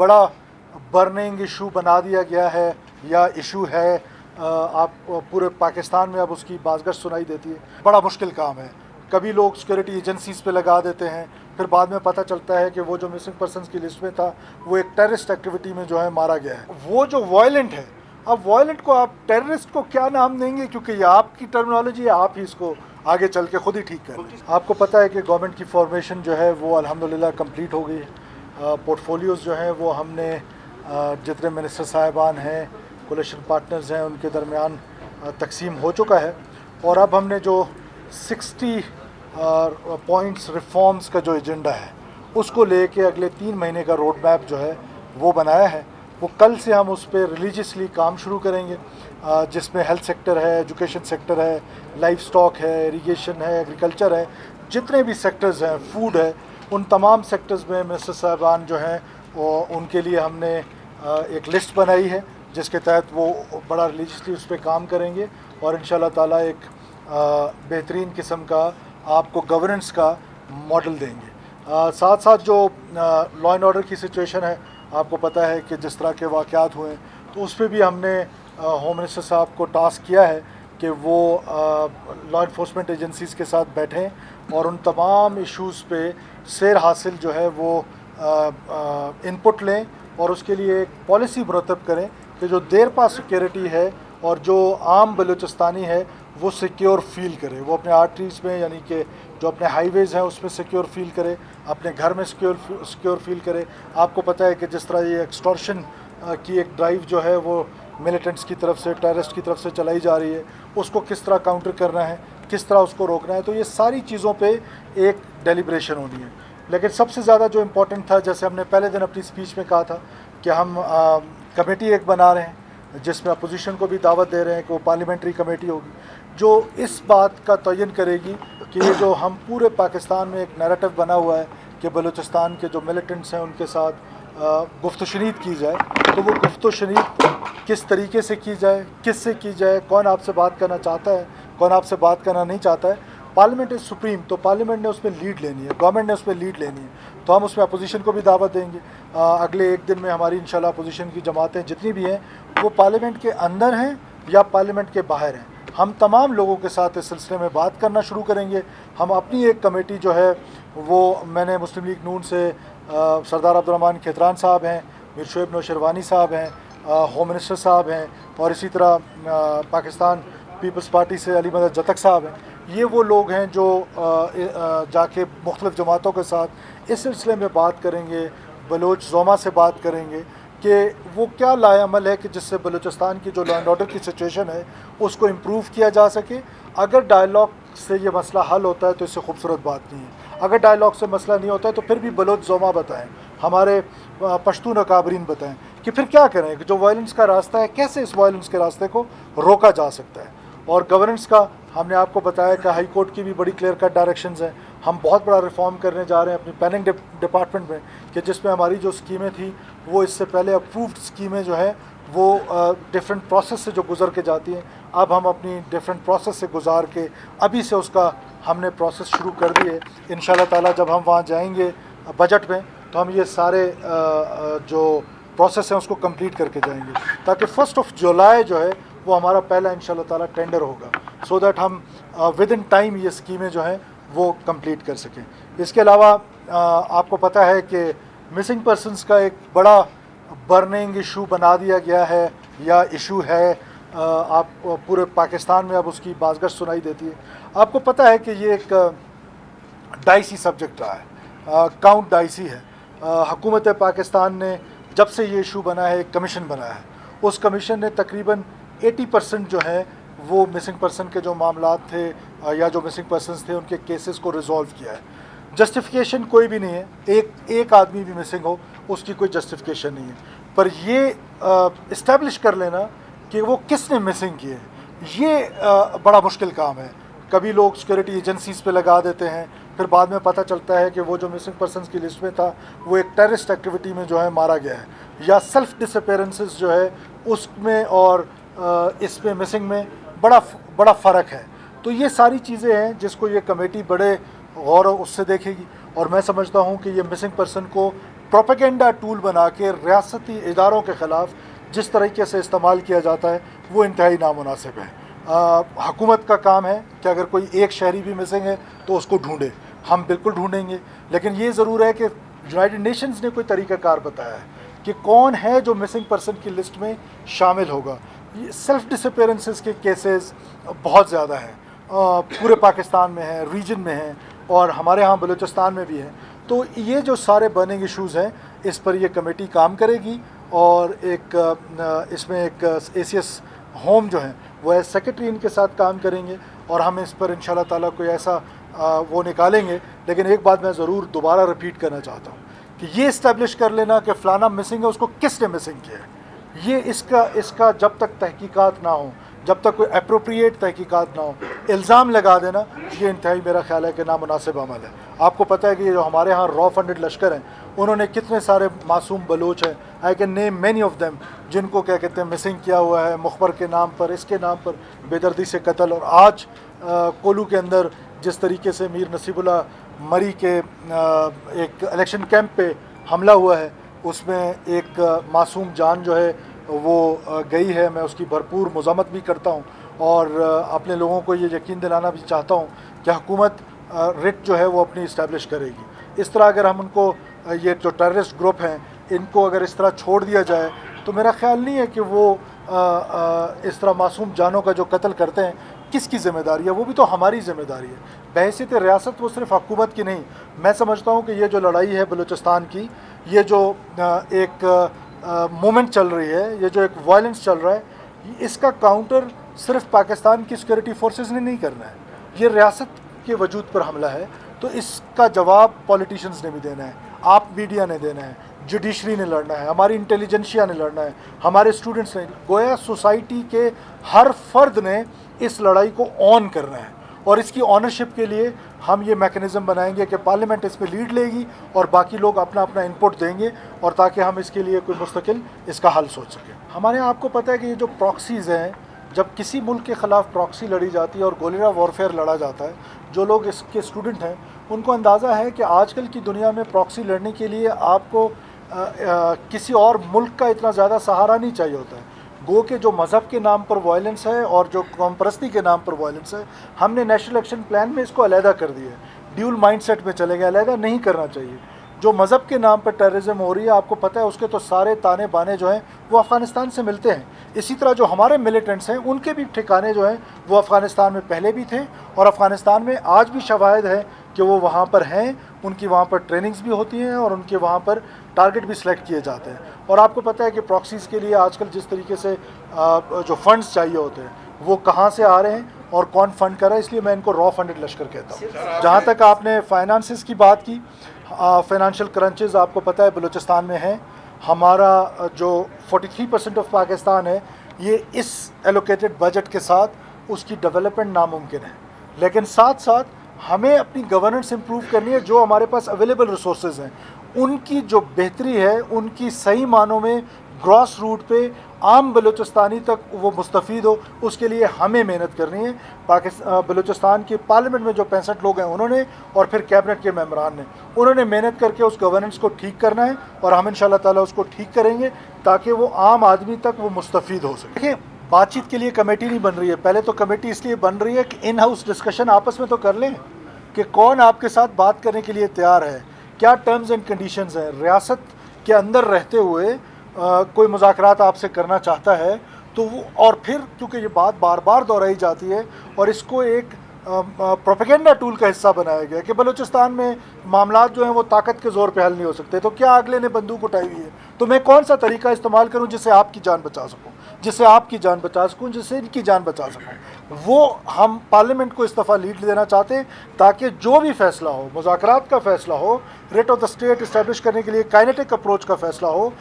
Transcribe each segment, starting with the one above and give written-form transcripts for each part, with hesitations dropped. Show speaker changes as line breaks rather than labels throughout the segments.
बड़ा burning issue बना दिया गया है या इशू है। आप पूरे पाकिस्तान में अब उसकी बाज़गश्त सुनाई देती है। बड़ा मुश्किल काम है। कभी लोग सिक्योरिटी एजेंसीज़ पे लगा देते हैं, फिर बाद में पता चलता है कि वो जो मिसिंग पर्सनस की लिस्ट में था वो एक टेररिस्ट एक्टिविटी में जो है मारा गया है। वो जो वायलेंट है, अब वायलेंट को आप टेररिस्ट को क्या नाम देंगे, क्योंकि ये आपकी टर्मिनोलॉजी है, आप ही इसको आगे चल के खुद ही ठीक कर। आपको पता है कि गवर्नमेंट की फॉर्मेशन जो है वो अल्हम्दुलिल्लाह कंप्लीट हो गई है। पोर्टफोलियोज़ जो हैं वो हमने जितने मिनिस्टर साहिबान हैं, कोलिशन पार्टनर्स हैं, उनके दरमियान तकसीम हो चुका है। और अब हमने जो 60 पॉइंट्स रिफॉर्म्स का जो एजेंडा है उसको लेके अगले 3 महीने का रोड मैप जो है वो बनाया है। वो कल से हम उस पर रिलीजियसली काम शुरू करेंगे, जिसमें हेल्थ सेक्टर है, एजुकेशन सेक्टर है, लाइफ स्टॉक है, इरीगेशन है, एग्रीकल्चर है, जितने भी सेक्टर्स हैं, फूड है, उन तमाम सेक्टर्स में मिनिस्टर साहबान जो हैं उनके लिए हमने एक लिस्ट बनाई है जिसके तहत वो बड़ा रिलीजियसली उस पर काम करेंगे और इंशाल्लाह ताला एक बेहतरीन किस्म का आपको गवर्नेंस का मॉडल देंगे। साथ साथ जो लॉ एंड ऑर्डर की सिचुएशन है, आपको पता है कि जिस तरह के वाक़यात हुए तो उस पर भी हमने होम मिनिस्टर साहब को टास्क किया है कि वो लॉ इन्फोर्समेंट एजेंसीज़ के साथ बैठें और उन तमाम इश्यूज़ पे सैर हासिल जो है वो इनपुट लें और उसके लिए एक पॉलिसी मुरतब करें कि जो देर पास सिक्योरिटी है और जो आम बलूचिस्तानी है वो सिक्योर फील करे, वो अपने आर्टरीज़ में यानी कि जो अपने हाईवेज़ हैं उसमें सिक्योर फील करे, अपने घर में सिक्योर फील करे। आपको पता है कि जिस तरह ये एक्सटॉर्शन की एक ड्राइव जो है वो मिलिटेंट्स की तरफ से, टेररिस्ट की तरफ से चलाई जा रही है, उसको किस तरह काउंटर करना है, किस तरह उसको रोकना है, तो ये सारी चीज़ों पे एक डेलिब्रेशन होनी है। लेकिन सबसे ज़्यादा जो इम्पोर्टेंट था, जैसे हमने पहले दिन अपनी स्पीच में कहा था कि हम कमेटी एक बना रहे हैं जिसमें अपोजिशन को भी दावत दे रहे हैं कि वो पार्लियामेंट्री कमेटी होगी जो इस बात का तयन करेगी कि ये जो हम पूरे पाकिस्तान में एक नैरेटिव बना हुआ है कि बलूचिस्तान के जो मिलिटेंट्स हैं उनके साथ गुफ्त शनीद की जाए, तो वो गुफ्त शनीद किस तरीके से की जाए, किस से की जाए, कौन आपसे बात करना चाहता है, कौन आपसे बात करना नहीं चाहता है। पार्लियामेंट इज़ सुप्रीम, तो पार्लियामेंट ने उसमें लीड लेनी है, गवर्नमेंट ने उसमें लीड लेनी है, तो हम उसमें अपोजिशन को भी दावत देंगे। अगले एक दिन में हमारी इंशाल्लाह अपोजिशन की जमातें जितनी भी हैं वो पार्लियामेंट के अंदर हैं या पार्लियामेंट के बाहर हैं, हम तमाम लोगों के साथ इस सिलसिले में बात करना शुरू करेंगे। हम अपनी एक कमेटी जो है वो मैंने मुस्लिम लीग नून से सरदार अब्दुर्रहमान खेतरान साहब हैं, मीर शुएब नौशरवानी साहब हैं, होम मिनिस्टर साहब हैं और इसी तरह पाकिस्तान पीपल्स पार्टी से अली मदद जतक साहब हैं। ये वो लोग हैं जो जाके मुख्तलिफ़ जमातों के साथ इस सिलसिले में बात करेंगे, बलोच जोमा से बात करेंगे कि वो क्या लाएअमल है कि जिससे बलूचिस्तान की जो लॉ एंड ऑर्डर की सिचुएशन है उसको इम्प्रूव किया जा सके। अगर डायलॉग से ये मसला हल होता है तो इससे खूबसूरत बात नहीं है, अगर डायलॉग से मसला नहीं होता है तो फिर भी बलोच जोमा बताएं, हमारे पश्तून अकाबरीन बताएं कि फिर क्या करें कि जो वायलेंस का रास्ता है कैसे इस वायलेंस के रास्ते को रोका जा सकता है। और गवर्नेंस का हमने आपको बताया कि हाई कोर्ट की भी बड़ी क्लियर कट डायरेक्शंस हैं। हम बहुत बड़ा रिफॉर्म करने जा रहे हैं अपनी प्लानिंग डिपार्टमेंट में कि जिसमें हमारी जो स्कीमें थी वो इससे पहले अप्रूव्ड स्कीमें जो हैं वो डिफरेंट प्रोसेस से जो गुजर के जाती हैं, अब हम अपनी डिफरेंट प्रोसेस से गुजार के अभी से उसका हमने प्रोसेस शुरू कर दी है। इंशाल्लाह ताला जब हम वहाँ जाएंगे बजट में तो हम ये सारे जो प्रोसेस हैं उसको कंप्लीट करके जाएंगे ताकि 1 जुलाई जो है वो हमारा पहला इंशाल्लाह ताला टेंडर होगा, सो दैट हम विद इन टाइम ये स्कीमें जो हैं वो कंप्लीट कर सकें। इसके अलावा आपको पता है कि मिसिंग पर्सनस का एक बड़ा बर्निंग इशू बना दिया गया है या इशू है, आप पूरे पाकिस्तान में अब उसकी बाज़गश्त सुनाई देती है। आपको पता है कि ये एक डाइसी सब्जेक्ट रहा है, काउंट डाइसी है। हुकूमत पाकिस्तान ने जब से ये इशू बना है एक कमीशन बनाया है, उस कमीशन ने तकरीबन 80% जो है वो मिसिंग पर्सन के जो मामलात थे या जो मिसिंग पर्सनस थे उनके केसेस को रिजॉल्व किया है। जस्टिफिकेशन कोई भी नहीं है, एक आदमी भी मिसिंग हो उसकी कोई जस्टिफिकेशन नहीं है, पर ये इस्टेब्लिश कर लेना कि वो किसने मिसिंग किए, ये बड़ा मुश्किल काम है। कभी लोग सिक्योरिटी एजेंसीज़ पे लगा देते हैं, फिर बाद में पता चलता है कि वो जो मिसिंग पर्सनस की लिस्ट में था वो एक टेररिस्ट एक्टिविटी में जो है मारा गया है, या सेल्फ डिसअपेरेंसेस जो है उसमें और इसमें मिसिंग में बड़ा फ़र्क है। तो ये सारी चीज़ें हैं जिसको ये कमेटी बड़े गौर उससे देखेगी और मैं समझता हूँ कि ये मिसिंग पर्सन को प्रोपेगेंडा टूल बना के रियासती इदारों के ख़िलाफ़ जिस तरीके से इस्तेमाल किया जाता है वो इंतहाई नामुनासिब है। हुकूमत का काम है कि अगर कोई एक शहरी भी मिसिंग है तो उसको ढूंढे, हम बिल्कुल ढूंढेंगे, लेकिन ये ज़रूर है कि यूनाइटेड नेशंस ने कोई तरीक़ाकार बताया है कि कौन है जो मिसिंग पर्सन की लिस्ट में शामिल होगा। ये सेल्फ डिसअपीयरेंसेस के केसेस बहुत ज़्यादा हैं, पूरे पाकिस्तान में है, रीजन में है, और हमारे यहाँ बलूचिस्तान में भी है। तो ये जो सारे बर्निंग इश्यूज़ हैं इस पर ये कमेटी काम करेगी, और इसमें एक ACS होम जो है वो एज सेक्रेटरी इनके साथ काम करेंगे, और हम इस पर इंशाल्लाह ताला कोई ऐसा वो निकालेंगे। लेकिन एक बात मैं ज़रूर दोबारा रिपीट करना चाहता हूँ कि ये इस्टेब्लिश कर लेना कि फ़लाना मिसिंग है, उसको किसने मिसिंग किया है, ये इसका जब तक तहकीकात ना हो, जब तक कोई अप्रोप्रिएट तहकीकात ना हो, इल्ज़ाम लगा देना, ये इंतहाई मेरा ख्याल है कि नामुनासिब अमल है। आपको पता है कि ये जो हमारे यहाँ रॉ फंडेड लश्कर हैं, उन्होंने कितने सारे मासूम बलोच हैं, I can name many of them, जिनको क्या कहते हैं मिसिंग किया हुआ है, मुखबर के नाम पर, इसके नाम पर बेदर्दी से कत्ल। और आज कोलू के अंदर जिस तरीके से मीर नसीबुल्लाह मरी के एक इलेक्शन कैंप पे हमला हुआ है, उसमें एक मासूम जान जो है वो गई है। मैं उसकी भरपूर मज़म्मत भी करता हूँ, और अपने लोगों को ये यकीन दिलाना भी चाहता हूँ कि हुकूमत रिट जो है वो अपनी इस्टेब्लिश करेगी। इस तरह अगर हम उनको, ये जो टेररिस्ट ग्रुप हैं, इनको अगर इस तरह छोड़ दिया जाए तो मेरा ख्याल नहीं है कि वो इस तरह मासूम जानों का जो कत्ल करते हैं किसकी ज़िम्मेदारी है, वो भी तो हमारी ज़िम्मेदारी है। बहैसियत रियासत वो सिर्फ हुकूमत की नहीं। मैं समझता हूँ कि ये जो लड़ाई है बलूचिस्तान की, ये जो एक मूवमेंट चल रही है, ये जो एक वायलेंस चल रहा है, इसका काउंटर सिर्फ पाकिस्तान की सिक्योरिटी फोर्सेस ने नहीं करना है, ये रियासत के वजूद पर हमला है। तो इसका जवाब पॉलिटिशियंस ने भी देना है, आप मीडिया ने देना है, जुडिशरी ने लड़ना है, हमारी इंटेलिजेंसिया ने लड़ना है, हमारे स्टूडेंट्स ने, गोया सोसाइटी के हर फर्द ने इस लड़ाई को ऑन करना है। और इसकी ऑनरशिप के लिए हम ये मैकेनिज़्म बनाएंगे कि पार्लियामेंट इस पर लीड लेगी और बाकी लोग अपना अपना इनपुट देंगे, और ताकि हम इसके लिए कोई मुस्तकिल इसका हल सोच सकें। हमारे यहाँ आपको पता है कि ये जो प्रॉक्सीज़ हैं, जब किसी मुल्क के ख़िलाफ़ प्रॉक्सी लड़ी जाती है और गोलिया वॉरफेयर लड़ा जाता है, जो लोग इसके स्टूडेंट हैं उनको अंदाज़ा है कि आजकल की दुनिया में प्रॉक्सी लड़ने के लिए आपको किसी और मुल्क का इतना ज़्यादा सहारा नहीं चाहिए होता है। गो के जो मज़हब के नाम पर वायलेंस है और जो कौम परस्ती के नाम पर वायलेंस है, हमने नेशनल एक्शन प्लान में इसको अलहदा कर दिया है, ड्यूल माइंडसेट में चले गए। अलहदा नहीं करना चाहिए। जो मज़हब के नाम पर टेररिज्म हो रही है, आपको पता है उसके तो सारे ताने बाने जो हैं वो अफ़गानिस्तान से मिलते हैं। इसी तरह जो हमारे मिलिटेंट्स हैं उनके भी ठिकाने जो हैं वो अफ़गानिस्तान में पहले भी थे, और अफ़गानिस्तान में आज भी शवाहिद है कि वो वहाँ पर हैं, उनकी वहाँ पर ट्रेनिंग्स भी होती हैं और उनके वहाँ पर टारगेट भी सिलेक्ट किए जाते हैं। और आपको पता है कि प्रॉक्सीज़ के लिए आजकल जिस तरीके से जो फंड्स चाहिए होते हैं वो कहाँ से आ रहे हैं और कौन फंड कर रहा है, इसलिए मैं इनको रॉ फंडेड लश्कर कहता हूँ। जहाँ तक आपने फाइनेंसेस की बात की, फाइनेंशियल क्रंचेस आपको पता है बलूचिस्तान में है। हमारा जो 43% ऑफ पाकिस्तान है, ये इस एलोकेटेड बजट के साथ उसकी डेवलपमेंट नामुमकिन है। लेकिन साथ साथ हमें अपनी गवर्नेंस इंप्रूव करनी है। जो हमारे पास अवेलेबल रिसोर्सेज हैं उनकी जो बेहतरी है, उनकी सही मानों में ग्रॉस रूट पे आम बलूचिस्तानी तक वो मुस्तफ़ीद हो, उसके लिए हमें मेहनत करनी है। बलूचिस्तान के पार्लियामेंट में जो 65 लोग हैं उन्होंने, और फिर कैबिनेट के मेंबरान ने, उन्होंने मेहनत करके उस गवर्नेंस को ठीक करना है, और हम इंशाल्लाह ताला उसको ठीक करेंगे ताकि वो आम आदमी तक वो मुस्तफ़ीद हो सके। देखिए, बातचीत के लिए कमेटी नहीं बन रही है, पहले तो कमेटी इसलिए बन रही है कि इन हाउस डिस्कशन आपस में तो कर लें कि कौन आपके साथ बात करने के लिए तैयार है, क्या टर्म्स एंड कंडीशंस हैं। रियासत के अंदर रहते हुए कोई मुज़ाकरात आपसे करना चाहता है तो वो, और फिर क्योंकि ये बात बार बार दोहराई जाती है और इसको एक प्रोपेगेंडा टूल का हिस्सा बनाया गया कि बलूचिस्तान में मामलात जो हैं वो ताकत के ज़ोर पे हल नहीं हो सकते, तो क्या अगले ने बंदूक उठाई हुई है तो मैं कौन सा तरीका इस्तेमाल करूं जिससे आपकी जान बचा सकूं, जिससे आपकी जान बचा सकूं, जिससे इनकी जान बचा सकूं। वो हम पार्लियामेंट को इस दफ़ा लीड देना चाहते हैं ताकि जो भी फैसला हो, मुज़ाकरात का फैसला हो, rate of the state establish करने के लिए काइनेटिक अप्रोच का फैसला हो,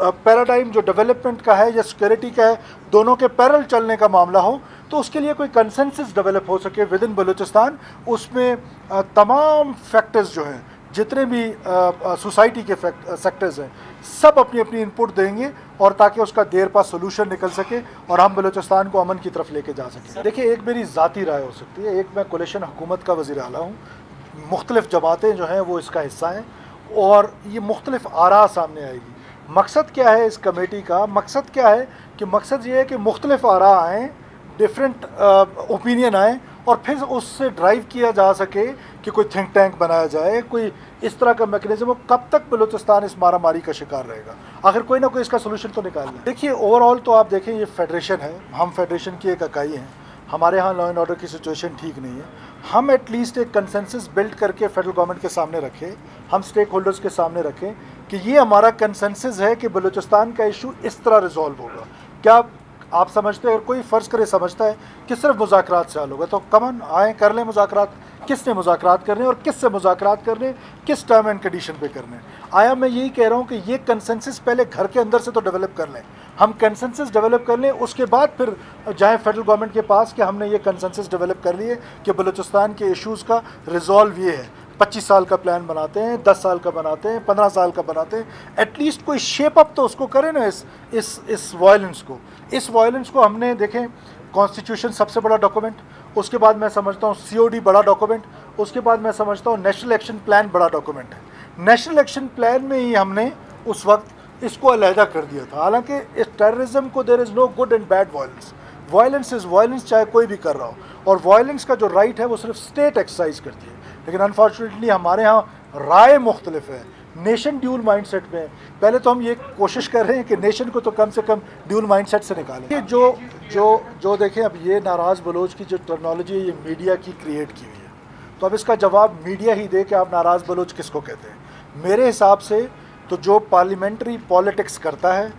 पैराडाइम जो डेवलपमेंट का है या सिक्योरिटी का है, दोनों के पैरेलल चलने का मामला हो, तो उसके लिए कोई कंसेंसस डेवलप हो सके विद इन बलूचिस्तान। उसमें तमाम फैक्टर्स जो हैं, जितने भी सोसाइटी के सेक्टर्स हैं, सब अपनी अपनी इनपुट देंगे और ताकि उसका देर पास सोल्यूशन निकल सके और हम बलूचिस्तान को अमन की तरफ लेके जा सकें। देखिए, एक मेरी ज़ाती राय हो सकती है, एक मैं कोलिशन हुकूमत का वज़ीर आला हूँ, मुख्तलिफ़ जमातें जो हैं वो इसका हिस्सा हैं, और ये मुख्तलिफ आरा सामने आएगी। मकसद क्या है इस कमेटी का? मकसद क्या है कि मकसद ये है कि मुख्तलिफ आरा आएँ, डिफरेंट ओपिनियन आए, और फिर उससे ड्राइव किया जा सके कि कोई थिंक टैंक बनाया जाए, कोई इस तरह का मैकेनिज्म हो। कब तक बलूचिस्तान इस मारामारी का शिकार रहेगा? आखिर कोई ना कोई इसका सोल्यूशन तो निकाल लें। देखिए, ओवरऑल तो आप देखें, ये फेडरेशन है, हम फेडरेशन की एक इकाई हैं, हमारे यहाँ लॉ एंड ऑर्डर की सिचुएशन ठीक नहीं है। हम एटलीस्ट एक कंसेंसस बिल्ड करके फेडरल गवर्नमेंट के सामने रखें, हम स्टेक होल्डर्स के सामने रखें कि ये हमारा कंसेंसस है कि बलूचिस्तान का इशू इस तरह रिजॉल्व होगा। क्या आप समझते हैं, अगर कोई फ़र्ज़ करे समझता है कि सिर्फ मुज़ाकरात से हल होगा, तो कमन आए कर लें मुज़ाकरात। किसने मुज़ाकरात करने और किससे मुज़ाकरात करने, किस टर्म एंड कंडीशन पे करने? आया मैं यही कह रहा हूँ कि ये कंसेंसस पहले घर के अंदर से तो डेवलप कर लें, हम कंसेंसस डेवलप कर लें, उसके बाद फिर जाएँ फेडरल गवर्नमेंट के पास कि हमने ये कंसेंसस डेवलप कर लिए कि बलूचिस्तान के इशूज़ का रिजॉल्व ये है। 25 साल का प्लान बनाते हैं, 10 साल का बनाते हैं, 15 साल का बनाते हैं, एटलीस्ट कोई शेप अप तो उसको करें ना इस वायलेंस को। इस वायलेंस को हमने देखें, कॉन्स्टिट्यूशन सबसे बड़ा डॉक्यूमेंट, उसके बाद मैं समझता हूँ COD बड़ा डॉक्यूमेंट, उसके बाद मैं समझता हूँ नेशनल एक्शन प्लान बड़ा डॉक्यूमेंट है। नेशनल एक्शन प्लान में ही हमने उस वक्त इसको अलहदा कर दिया था। हालांकि इस टेररिज्म को there is no good and bad violence, violence is violence, चाहे कोई भी कर रहा हो, और वायलेंस का जो राइट है वो सिर्फ स्टेट एक्सरसाइज करती है। लेकिन अनफॉर्चुनेटली हमारे यहाँ राय मुख्तलिफ है, नेशन ड्यूल माइंडसेट में है। पहले तो हम ये कोशिश कर रहे हैं कि नेशन को तो कम से कम ड्यूल माइंडसेट से निकालें। ये जो देखें, अब ये नाराज़ बलोच की जो टर्मिनोलॉजी है, ये मीडिया की क्रिएट की हुई है, तो अब इसका जवाब मीडिया ही दे कि आप नाराज़ बलोच किसको कहते हैं। मेरे हिसाब से तो जो पार्लियामेंट्री पॉलिटिक्स करता है,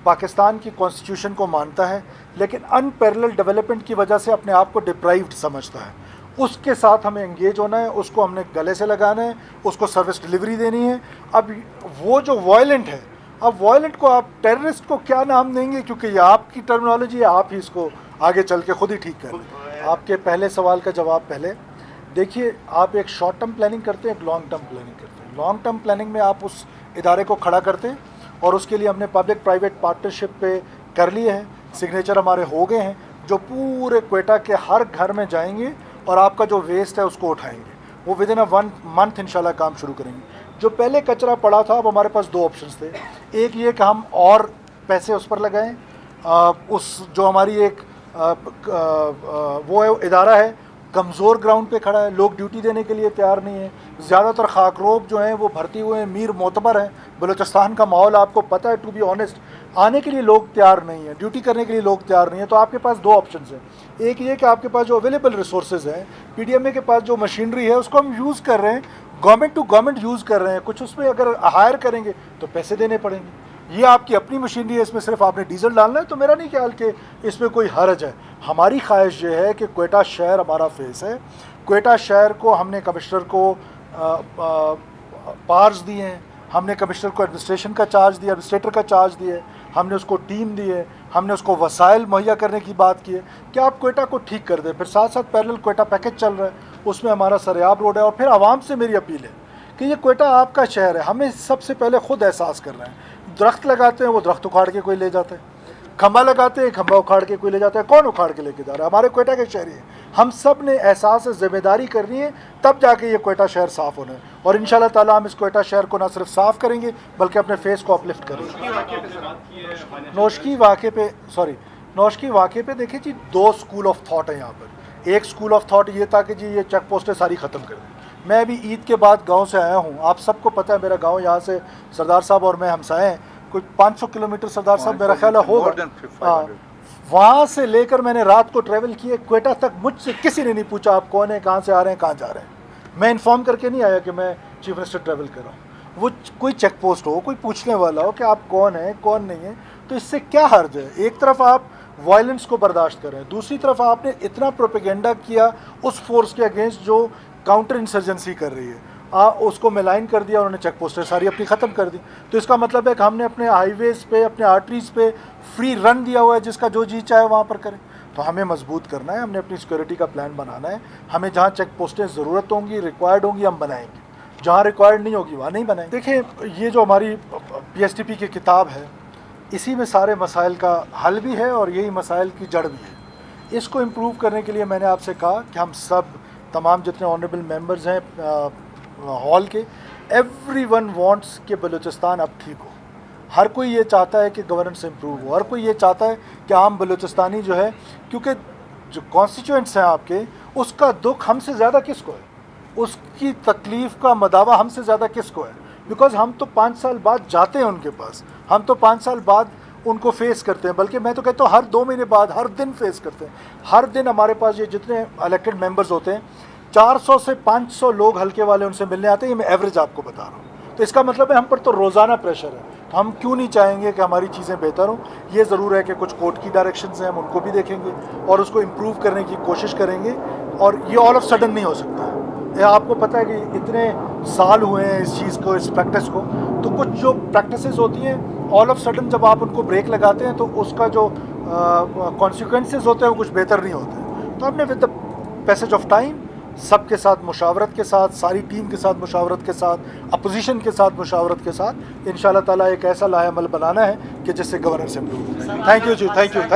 पाकिस्तान की कॉन्स्टिट्यूशन को मानता है, लेकिन अनपैरेलल डेवलपमेंट की वजह से अपने आप को डिप्राइव्ड समझता है, उसके साथ हमें एंगेज होना है, उसको हमने गले से लगाना है, उसको सर्विस डिलीवरी देनी है। अब वो जो वायलेंट है, अब वायलेंट को आप टेररिस्ट को क्या नाम देंगे, क्योंकि ये आपकी टर्मिनोलॉजी है, आप ही इसको आगे चल के खुद ही ठीक कर लें। आपके पहले सवाल का जवाब पहले देखिए, आप एक शॉर्ट टर्म प्लानिंग करते हैं, एक लॉन्ग टर्म प्लानिंग करते हैं। लॉन्ग टर्म प्लानिंग में आप उस इदारे को खड़ा करते हैं, और उसके लिए हमने पब्लिक प्राइवेट पार्टनरशिप पे कर लिए हैं, सिग्नेचर हमारे हो गए हैं, जो पूरे क्वेटा के हर घर में जाएंगे और आपका जो वेस्ट है उसको उठाएंगे। वो विद इन 1 मंथ इंशाल्लाह काम शुरू करेंगे। जो पहले कचरा पड़ा था, अब हमारे पास 2 ऑप्शंस थे। एक ये कि हम और पैसे उस पर लगाएं, उस जो हमारी एक वो है इदारा है, कमज़ोर ग्राउंड पे खड़ा है, लोग ड्यूटी देने के लिए तैयार नहीं है। ज़्यादातर खाकरोब जो हैं वो भर्ती हुए हैं, मीर मोतबर हैं। बलूचिस्तान का माहौल आपको पता है, टू बी ऑनेस्ट, आने के लिए लोग तैयार नहीं हैं, ड्यूटी करने के लिए लोग तैयार नहीं हैं। तो आपके पास 2 ऑप्शंस हैं। एक ये कि आपके पास जो अवेलेबल रिसोर्सेज हैं, PDMA के पास जो मशीनरी है उसको हम यूज़ कर रहे हैं, गवर्नमेंट टू गवर्नमेंट यूज़ कर रहे हैं। कुछ उसमें अगर हायर करेंगे तो पैसे देने पड़ेंगे। ये आपकी अपनी मशीनरी है, इसमें सिर्फ आपने डीजल डालना है, तो मेरा नहीं ख्याल कि इसमें कोई हर्ज है। हमारी ख्वाहिश ये है कि क्वेटा शहर हमारा फेस है। क्वेटा शहर को हमने कमिश्नर को पार्स दिए हैं, हमने कमिश्नर को एडमिनिस्ट्रेशन का चार्ज दिया, एडमिनिस्ट्रेटर का चार्ज दिया, हमने उसको टीम दी है, हमने उसको वसाइल मुहैया करने की बात की है कि आप क्वेटा को ठीक कर दें। फिर साथ साथ पैरेलल क्वेटा पैकेज चल रहा है, उसमें हमारा सरेआब रोड है। और फिर आवाम से मेरी अपील है कि ये क्वेटा आपका शहर है, हमें सबसे पहले खुद एहसास करना है। दरख्त लगाते हैं, वो दरख्त उखाड़ के कोई ले जाता है, खंबा लगाते हैं, खंबा उखाड़ के कोई ले जाता है। कौन उखाड़ के लेके जा रहा है? हमारे क्वेटा के शहरी हैं। हम सब ने एहसास जिम्मेदारी करनी है, तब जाके ये क्वेटा शहर साफ़ होना है। और इंशाल्लाह ताला हम इस क्वेटा शहर को ना सिर्फ साफ़ करेंगे बल्कि अपने फेस को अपलिफ्ट करेंगे। नौशकी वाक़े पे देखिए जी, 2 स्कूल ऑफ थाट है यहाँ पर। एक स्कूल ऑफ थाट ये था कि जी ये चेक पोस्टें सारी ख़त्म कर दें। मैं अभी ईद के बाद गाँव से आया हूँ, आप सबको पता है मेरा गाँव यहाँ से सरदार साहब और मैं हमसाए हैं, कोई 500 किलोमीटर सरदार साहब मेरा ख्याल होगा। वहाँ से लेकर मैंने रात को ट्रैवल किए क्वेटा तक, मुझसे किसी ने नहीं पूछा आप कौन है, कहाँ से आ रहे हैं, कहाँ जा रहे हैं। मैं इन्फॉर्म करके नहीं आया कि मैं चीफ मिनिस्टर ट्रैवल कर रहा हूँ। वो कोई चेक पोस्ट हो, कोई पूछने वाला हो कि आप कौन है कौन नहीं है, तो इससे क्या हर्ज है? एक तरफ आप वायलेंस को बर्दाश्त कर रहे हैं, दूसरी तरफ आपने इतना प्रोपेगेंडा किया उस फोर्स के अगेंस्ट जो काउंटर इंसर्जेंसी कर रही है, उसको मिलाइन कर दिया, उन्होंने चेक पोस्टें सारी अपनी ख़त्म कर दी। तो इसका मतलब है कि हमने अपने हाईवेज़ पे, अपने आर्टरीज़ पे फ्री रन दिया हुआ है, जिसका जो जी चाहे वहाँ पर करें। तो हमें मजबूत करना है, हमने अपनी सिक्योरिटी का प्लान बनाना है। हमें जहाँ चेक पोस्टें ज़रूरत होंगी, रिक्वायर्ड होंगी, हम बनाएंगे, जहाँ रिक्वायर्ड नहीं होगी वहाँ नहीं बनाएंगे। देखिए, ये जो हमारी PSTP की किताब है, इसी में सारे मसाइल का हल भी है और यही मसाइल की जड़ भी है। इसको इम्प्रूव करने के लिए मैंने आपसे कहा कि हम सब तमाम जितने ऑनरेबल मेंबर्स हैं हॉल के, एवरीवन वांट्स कि बलूचिस्तान अब ठीक हो। हर कोई ये चाहता है कि गवर्नेंस इम्प्रूव हो, हर कोई ये चाहता है कि आम बलूचिस्तानी जो है, क्योंकि जो कॉन्स्टिट्यूएंट्स हैं आपके, उसका दुख हमसे ज़्यादा किसको है, उसकी तकलीफ़ का मदावा हमसे ज़्यादा किसको है। बिकॉज हम तो 5 साल बाद जाते हैं उनके पास, हम तो 5 साल बाद उनको फेस करते हैं, बल्कि मैं तो कहता हूँ हर 2 महीने बाद, हर दिन फेस करते हैं। हर दिन हमारे पास ये जितने इलेक्टेड मेंबर्स होते हैं, 400 से 500 लोग हल्के वाले उनसे मिलने आते हैं। ये मैं एवरेज आपको बता रहा हूँ। तो इसका मतलब है हम पर तो रोज़ाना प्रेशर है। तो हम क्यों नहीं चाहेंगे कि हमारी चीज़ें बेहतर हों। ये ज़रूर है कि कुछ कोर्ट की डायरेक्शंस हैं, हम उनको भी देखेंगे और उसको इम्प्रूव करने की कोशिश करेंगे। और ये ऑल ऑफ सडन नहीं हो सकता है। ये आपको पता है कि इतने साल हुए हैं इस चीज़ को, इस प्रैक्टिस को, तो कुछ जो प्रैक्टिसेस होती हैं ऑल ऑफ सडन जब आप उनको ब्रेक लगाते हैं तो उसका जो कॉन्सिक्वेंसेस होते हैं वो कुछ बेहतर नहीं होते। तो हमने with the passage of time, सबके साथ मुशावरत के साथ, सारी टीम के साथ मुशावरत के साथ, अपोजिशन के साथ मुशावरत के साथ, इंशाल्लाह ताला एक ऐसा लाहेअमल बनाना है कि जिससे गवर्नेंस इंप्रूव हो। Thank you ji, thank you.